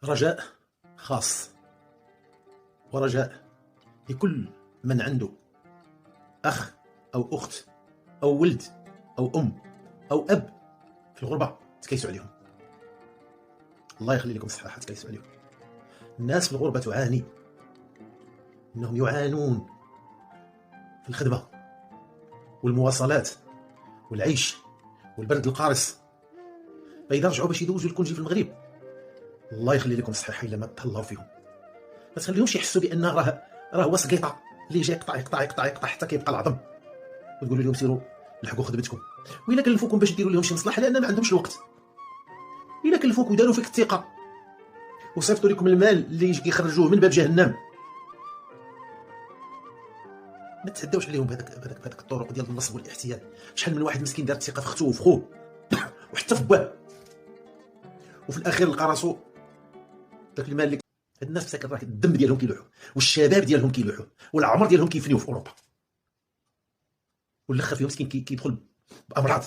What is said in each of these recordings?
رجاء خاص ورجاء لكل من عنده أخ أو أخت أو ولد أو أم أو أب في الغربة، تكيسوا عليهم. الله يخلي لكم الصحة، تكيسوا عليهم. الناس في الغربة تعاني، إنهم يعانون في الخدمة والمواصلات والعيش والبرد القارس. فإذا رجعوا باش يدوزوا الكونجي في المغرب، الله يخلي لكم الصحة إلا ما تهلاو فيهم. ما تخليهمش يحسوا بأن راه هو سقيطة اللي جاي يقطع يقطع يقطع يقطع حتى كيبقى العظم، وتقولوا لهم سيروا لحقوا خدمتكم. وإلا كلفوكم باش ديروا لهم شي مصلحة لأن ما عندهمش الوقت، إلا كلفوك وداروا فيك الثقة وصيفطوا لكم المال اللي كيخرجوه من باب جهنم، ما تعداوش عليهم بهذاك الطرق ديال النصب والاحتيال. شحال من واحد مسكين دار الثقة في اختو وفي خوه وحتى في باه، وفي الاخير لقى راسو داك المال اللي هاد الناس مساكن راه الدم ديالهم كيلوحوا والشباب ديالهم كيلوحوا والعمر ديالهم كيفنيو في اوروبا، والاخر فيهم مسكين كيدخل بامراض.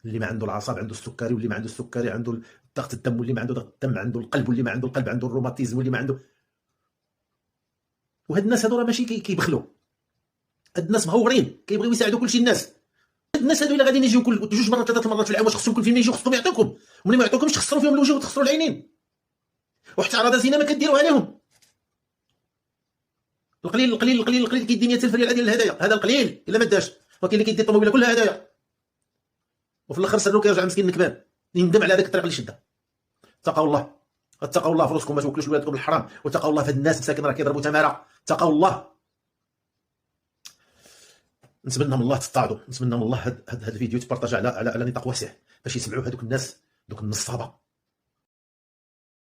اللي ما عنده العصب عنده السكري، واللي ما عنده السكري عنده ضغط الدم، واللي ما عنده ضغط الدم عنده القلب، واللي ما عنده القلب عنده الروماتيزم، واللي ما عنده. وهاد الناس هادو راه ماشي كيبخلوا، هاد الناس مهورين كيبغيو يساعدوا كلشي الناس. هاد الناس هادو الا غاديين يجيو كل جوج مرات ثلاثه مرات في العام، واش خصهم كل فين يجيو خصهم يعطوكم؟ وملي ما يعطوكمش تخسروا فيهم الوجه وتخسروا العينين، وحتى عراض زينه ما كديروها عليهم. القليل القليل القليل القليل كيدي 100 الف ريال ديال الهدايا، هذا القليل الا ما داش. وكاين اللي كيدي الطوموبيله كلها هدايا، وفي الاخر سرو كيرجع مسكين نكبان يندم على هذاك الطريق اللي شدها. اتقوا الله، اتقوا الله في راسكم، ما توكلوش ولادكم بالحرام، واتقوا الله في هاد الناس مساكن راه كيضربوا تماره. اتقوا الله. نتمنى من الله تصطادوا، نتمنى من الله هاد الفيديو تبارطاج على نطاق واسع باش يسمعوا هذوك الناس دوك النصابه